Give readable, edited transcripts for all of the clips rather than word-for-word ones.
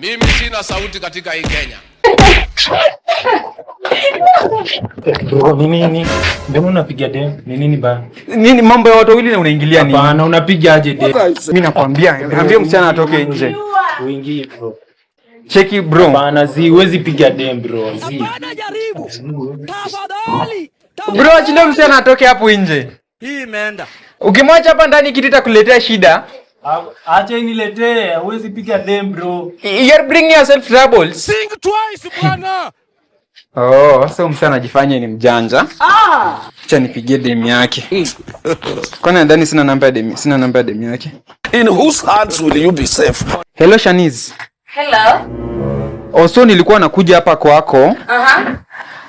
Mimi sina sauti katika hii Kenya. Bro, nini? Mbona unapiga dem? Nini ba? Nini mambo ya watu wawili na unaingilia nini? Hapana, unapiga aje dem? Mimi nakwambia, niambie msichana atoke nje. Uingie bro. Cheki bro. Hapana, huwezi piga dem bro. Hapana, jaribu. Tafadhali. Bro, achilia msichana atoke hapo nje. Hii imeenda. Ukimwacha hapa ndani kitu itakuletea shida. Acha iniletee, huwezi piga dem bro. You're bringing yourself troubles. Sing twice bwana. Oh, so msichana anajifanya ni mjanja. Acha nipigie dem yake. Kwani ndani sina namba ya dem, yake. In whose hands will you be safe? Hello Shanice. Hello. Also nilikuwa nakuja hapa kwako.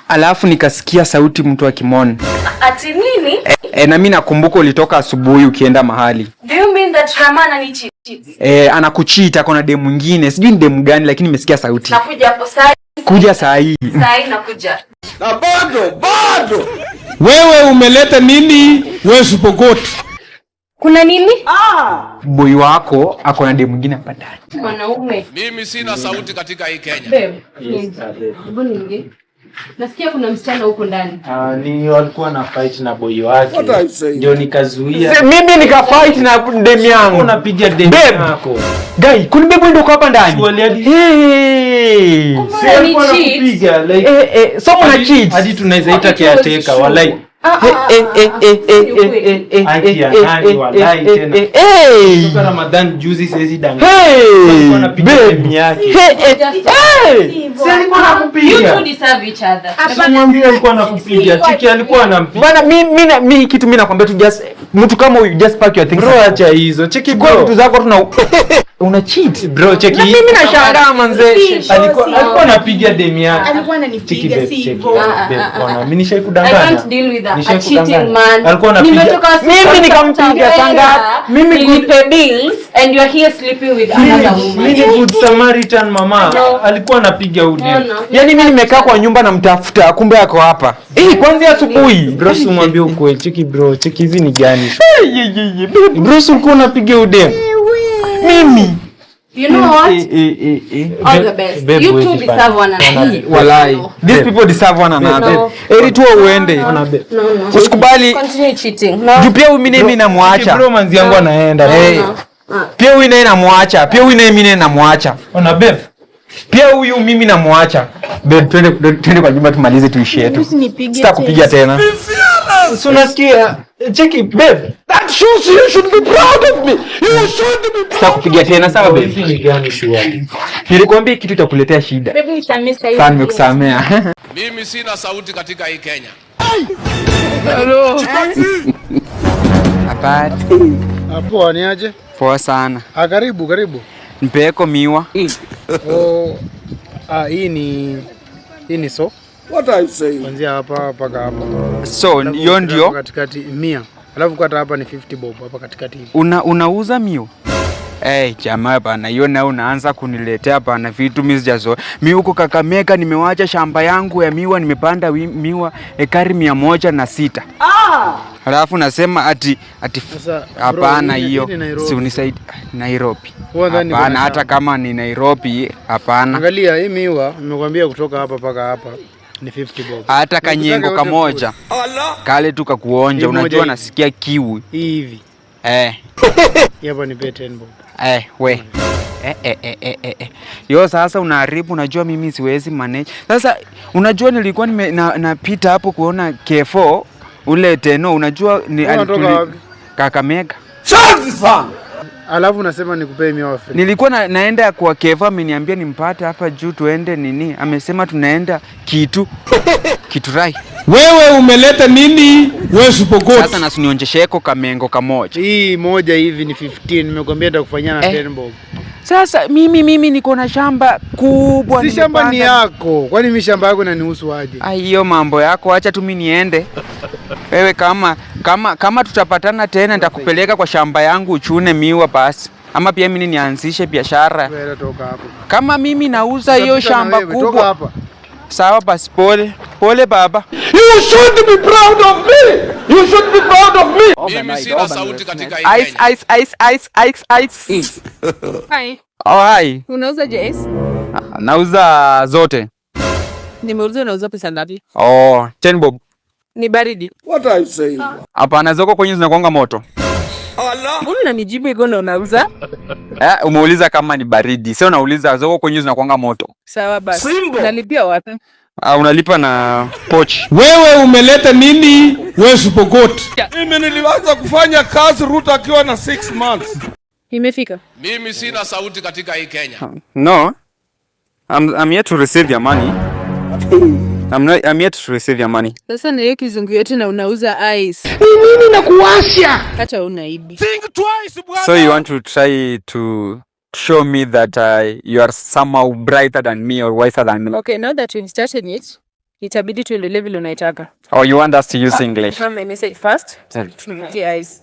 Alafu nikasikia sauti mtu akimoni. Ati nini? Na mimi nakumbuka ulitoka asubuhi ukienda mahali. Do you mean that Ramana ni cheat? Anakucheat ako na demu mwingine. Sijui ni demu gani lakini nimesikia sauti. Nakuja hapo saa hii. Kuja saa hii. Saa hii nakuja. Na bado. Wewe umeleta nini? Wewe supogoti. Kuna nini? Boy wako ako na demu mwingine hapa ndani. Mwanaume. Mimi sina sauti katika hii Kenya. Babe. Hebu niingie. Nasikia kuna msichana huko ndani. Ni walikuwa na fight na boy wake. Ndio nikazuia. Mimi nikafight na demu yangu. Unapiga dem yako. Guy, kuna babe ndio hapa ndani. Hey. Sasa kupiga like so mna cheat. Hadi tunaweza ita caretaker walai. Toka Ramadan juzi sisi danga. Alikuwa anapiga dem yake. Si alikuwa anakupiga. You two deserve each other. Asimwambie alikuwa anakupiga. Chiki alikuwa anampiga. Bana mimi kitu mimi nakwambia tu just mtu kama huyu just pack your things. Bro acha hizo. Cheki bro. Kwa vitu zako tuna una cheat. Bro cheki. Na mimi nashangaa manze. Alikuwa anapiga dem yake. Alikuwa ananipiga si hivyo. Bwana mimi I can't deal with a cheating man. Alikuwa anapiga. Mimi nikampiga sanga. Mimi nilipe bills and you are here sleeping with another woman. Mimi good Samaritan mama. Alikuwa anapiga ude. Yaani mimi nimekaa kwa nyumba na mtafuta kumbe yako hapa. Kwanza asubuhi. Bro simwambie ukweli. Cheki bro, cheki hizi ni gani? Bro ulikuwa unapiga ude. Mimi You know what? All the best. Babe, You two deserve one another. walai. These people deserve one another. No. Eri tu uende. No. Usikubali. Continue cheating. No. Juu pia mimi namwacha. Bro manzi yangu anaenda. Pia huyu naye namwacha. Pia huyu naye mimi namwacha. Ona babe. Pia huyu mimi namwacha. Babe twende kwa nyumba tumalize tuishi yetu. Sitakupiga tena. So unasikia? Cheki babe. That shows you should be proud of me. You should be proud. Sitakupiga tena sawa babe. Hizi ni gani sure? Nilikwambia kitu cha kuletea shida. Baby nisamee sasa. Sana nimekusamea. Mimi sina sauti katika hii Kenya. Hello. Habari. Hapo ni aje? Poa sana. Karibu. Mpeko miwa. Hii ni so. What are you saying? Kuanzia hapa mpaka hapa. So hiyo ndio Katikati 100. Alafu kata hapa ni 50 bob hapa katikati hivi. Unauza mio? Jamaa bana, hiyo na unaanza kuniletea bana vitu mimi sijazoea. Mimi huko Kakamega nimewacha shamba yangu ya miwa, nimepanda miwa ekari 106. Halafu nasema ati hapana hiyo. Si unisaidie Nairobi. Hapana hata kama ni Nairobi hapana. Angalia hii miwa nimekwambia kutoka hapa mpaka hapa ni 50 bob. Hata kanyengo kamoja. Kale tu kakuonja, unajua nasikia kiu. Hivi. Hapa ni 10 bob. We. Yo sasa unaharibu, unajua mimi siwezi manage. Sasa unajua nilikuwa napita hapo kuona K4 ule teno, unajua ni Kakamega. Sana. Alafu nasema nikupe miwa free. Nilikuwa naenda kwa K4 ameniambia nimpate hapa juu tuende nini? Amesema tunaenda kitu rai. Wewe umeleta nini? Wewe supogoti. Sasa nasunionjesheko kamengo kamoja. Hii moja hivi ni 15. Nimekwambia nitakufanyia na 10 bob. Sasa mimi niko na shamba kubwa. Si shamba ni yako. Kwani mimi shamba yako inanihusu aje? Hiyo mambo yako acha tu mimi niende. Wewe kama tutapatana tena nitakupeleka kwa shamba yangu uchune miwa basi. Ama pia mimi nianzishe biashara. Wewe toka hapo. Kama mimi nauza hiyo shamba kubwa. Toka hapa. Sawa basi pole. Pole baba. You should be proud of me. You should be proud of me. Mimi sina sauti katika hii Ice, Kenya. ice. Hi. Oh, hi. Unauza Jace? Nauza zote. Nimeuliza unauza pesa ngapi? Oh, 10 bob. Ni baridi. What are you saying? Hapana, zoko kwenye zinakuanga moto. Mbona unanijibu iko na unauza? Umeuliza kama ni baridi. Sio unauliza zoko kwenye zinakuanga moto. Sawa basi. Nalipia wapi? Unalipa na poch. Wewe umeleta nini West Pokot? Mimi nilianza kufanya kazi Ruto akiwa na 6 months. Imefika. Mimi sina sauti katika hii Kenya. No. I'm here to receive your money. I'm here to receive your money. Sasa na hiyo kizungu yote na unauza ice. Nini nakuwasha? Hata unaibi. Think twice, bwana. So you want to try to show me that you are somehow brighter than me or wiser than me? Okay, now that we've started it, itabidi tuendelee vile unaitaka. Or you want us to use English? From my message first. Tell. Yeah, ice.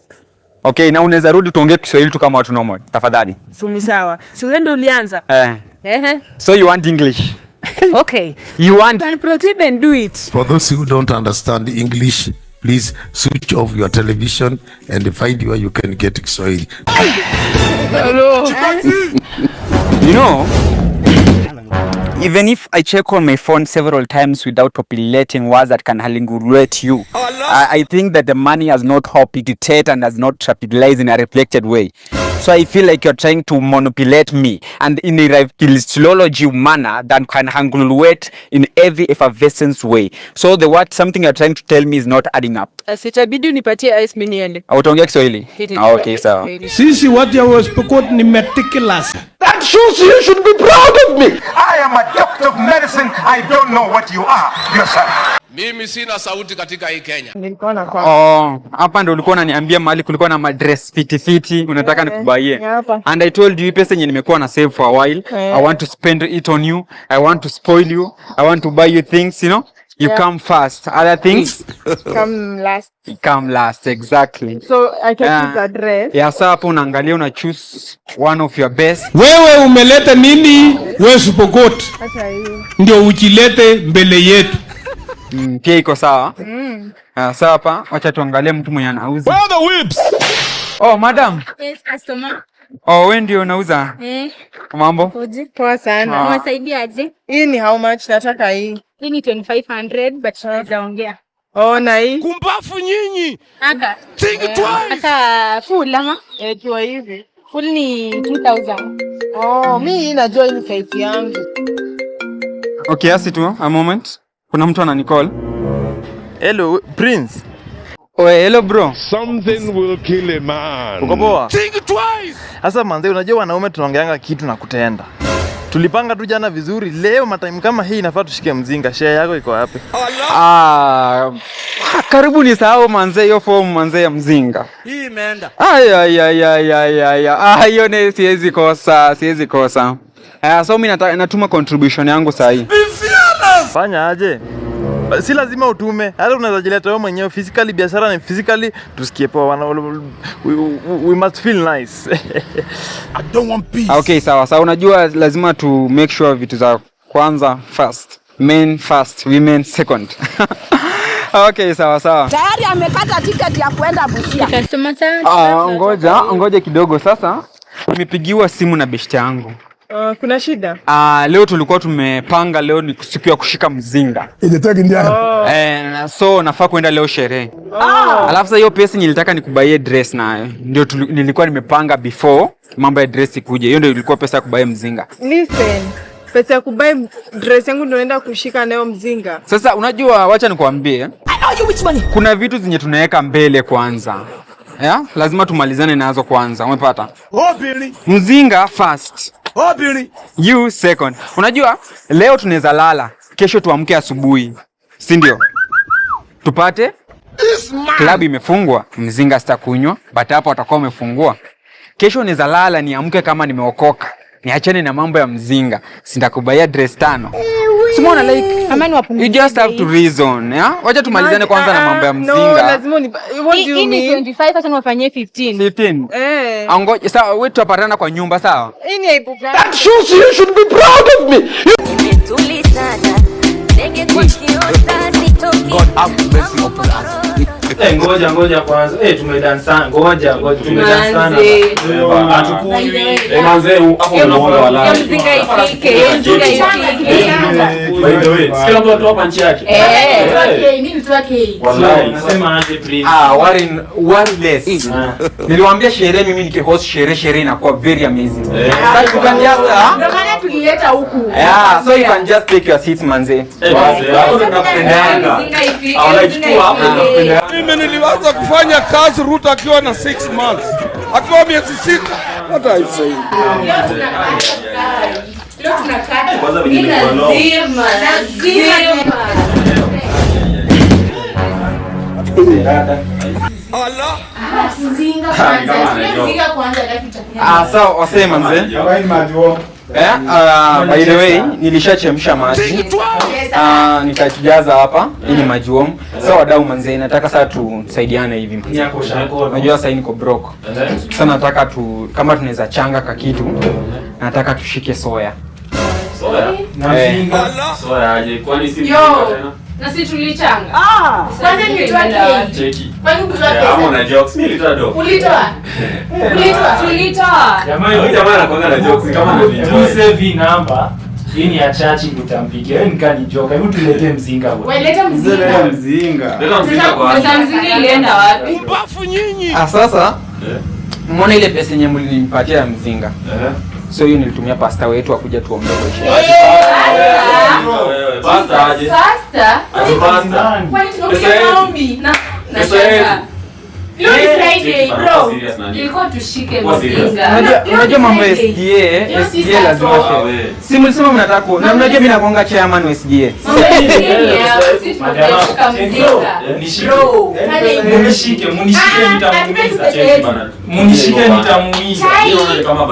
Okay, na unaweza rudi tuongee Kiswahili tu kama watu normal. Tafadhali. Sumi sawa. Si wewe ndio ulianza? So you want English? Okay. You want Can proceed and do it. For those who don't understand English, please switch off your television and find where you can get Kiswahili. You know, even if I check on my phone several times without populating words that can halingulate you, I think that the money has not populated and has not capitalized in a reflected way. So I feel like you're trying to manipulate me and in a philology manner that can hangulate in every effervescence way. So the word something you're trying to tell me is not adding up. Asitabidi unipatie ice mini niende. Utaongea Kiswahili? Okay, sawa. Sisi watu ya West Pokot ni meticulous. That shows you should be proud of me. I am a doctor of medicine. I don't know what you are yourself. Mimi sina sauti katika hii Kenya. Hapa ndo ulikuwa unaniambia mahali kulikuwa na madress fiti unataka nikubaie. And I told you pesa yenye nimekuwa na save for a while. I want to spend it on you. I want to spoil you. I want to buy you things, you know. You come first. Other things come last, exactly. So I can use that dress. Yeah, sasa hapo unaangalia una choose one of your best. Wewe umeleta nini West Pokot? Acha hiyo. Ndio ujilete mbele yetu. Pia iko sawa. Sasa hapa wacha tuangalie mtu mwenye anauza. Where the whips? Oh, madam. Yes, customer. Oh, wewe ndio unauza? Mambo? Poa sana. Unasaidia aje? Hii ni how much? Nataka hii. Hii ni 2500 but tunaweza ongea. Oh, na hii. Kumbafu nyinyi. Aka. Think twice. Aka full ama? Kiwa hivi. Full ni 2000. Oh, mimi najua hii size yangu. Okay, asi tu a moment. Kuna mtu ananicall. Hello, Prince. Oh, hello bro. Something will kill a man. Uko poa? Think twice. Sasa manze, unajua wanaume tunaongeanga kitu na kutenda. Tulipanga tu jana vizuri, leo matime kama hii inafaa tushike mzinga. Share yako iko wapi? Karibu ni sahau manze hiyo form manze ya mzinga. Hii imeenda. Hiyo ni siwezi kosa. So mimi natuma contribution yangu saa hii. Fanya aje? Si lazima utume. Hata unaweza jileta wewe mwenyewe physically, biashara ni physically, tusikie poa. We must feel nice. I don't want peace. Okay, sawa. Unajua lazima to make sure vitu za kwanza first. Men first, women second. Okay, sawa. Tayari amekata ticket ya kwenda Busia. Customer sana. Ngoja kidogo sasa. Nimepigiwa simu na beshte yangu. Kuna shida? Leo tulikuwa tumepanga leo ni siku ya kushika mzinga. So nafaa kwenda leo sherehe. Alafu sasa hiyo pesa nilitaka nikubaie dress nayo. Ndio nilikuwa nimepanga before mambo ya dress ikuje. Hiyo ndio ilikuwa pesa ya kubaie mzinga. Listen. Pesa ya kubaie dress yangu ndio naenda kushika nayo mzinga. Sasa unajua wacha nikwambie. Kuna vitu zenye tunaweka mbele kwanza. Yeah? Lazima tumalizane nazo kwanza. Umepata? Mzinga first. You second. Unajua leo tunaweza lala, kesho tuamke asubuhi. Si ndio? Tupate klabu imefungwa, mzinga sitakunywa, but hapo watakuwa wamefungua. Kesho unaweza lala niamke kama nimeokoka. Niachane na mambo ya mzinga. Sitakubaia dress 5. Simona like you just have to reason, yeah? Wacha tumalizane kwanza na mambo ya mzinga. No, lazima ni what do you mean? 25 acha niwafanyie 15. Angoje sawa, wewe tupatana kwa nyumba sawa? Hii ni aibu gani? That shows you should be proud of me. Nimetulizana ndege kwa kiota Have mercy upon us. Ngoja kwanza. Tumedansana. Ngoja tumedansana. Hatukui. Manze hapo unaona wala. Mzinga ifike. By the way, kila mtu hapa nchi yake. Mimi mtu wake. Wallahi. Nasema aje please. Worry less. Niliwaambia sherehe mimi nikihost sherehe inakuwa very amazing. Sasa you can just ndio maana tulileta huku. Yeah, so you can just take your seats manze. Hapo tunapendana. Mzinga ifike. Anachukua hapo tunapendana. Mimi nilianza kufanya kazi Ruto akiwa na 6 months. Akiwa miezi 6. Hata haifai. Leo tunakata. Kwanza venye nimekuwa low. Allah. Mzinga kwanza alafu Sawa wasee manze. By the way, nilishachemsha maji. Nitakijaza hapa. Hii ni maji warm. Sawa wadau manze, nataka sasa tusaidiane hivi. Unajua sasa niko broke. Sasa nataka kama tunaweza changa kakitu. Nataka tushike soya. Na mzinga. Soya aje kwani si tena? na si tulichanga. Kwanza nilitoa cheki. Kwani kutoa pesa? Hapo na jokes mimi nilitoa do. Ulitoa? Tulitoa. Jamaa anakuanga na jokes kama nilitoa. Save number. Hii ni ya chachi utampigia. Wewe nikani joke. Hebu tuletee mzinga bwana. Wewe leta mzinga. Leta mzinga kwa. Sasa mzinga ilienda wapi? Mbafu nyinyi. Sasa mbona ile pesa yenye mlinipatia ya mzinga? So hiyo nilitumia pasta wetu akuja tuombe kwa sherehe. Pasta aje? Pasta? Pasta. Kwani tunakuja maombi na shaka. Leo ni Friday bro. Ilikuwa tushike mzinga. Unajua mambo ya SDA lazima sherehe. Si mlisema mnataka na unajua mimi nakuanga chairman wa SDA. Munishike nitamuiza.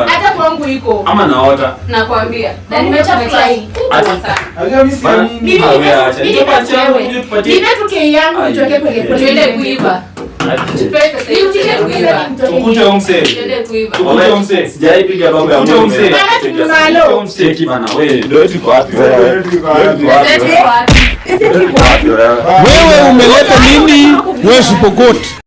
Hata kwangu iko. Ama naota. Nakwambia. Na nimechafurahi. Mimi tuke yangu nitoke kwenye tuende kuiba. Ukute umse. Ukute umse. Sijaipiga mambo ya umse. Cheki bana wewe. Ndio tuko wapi wewe? Wewe umeleta nini? Wewe Supokoti.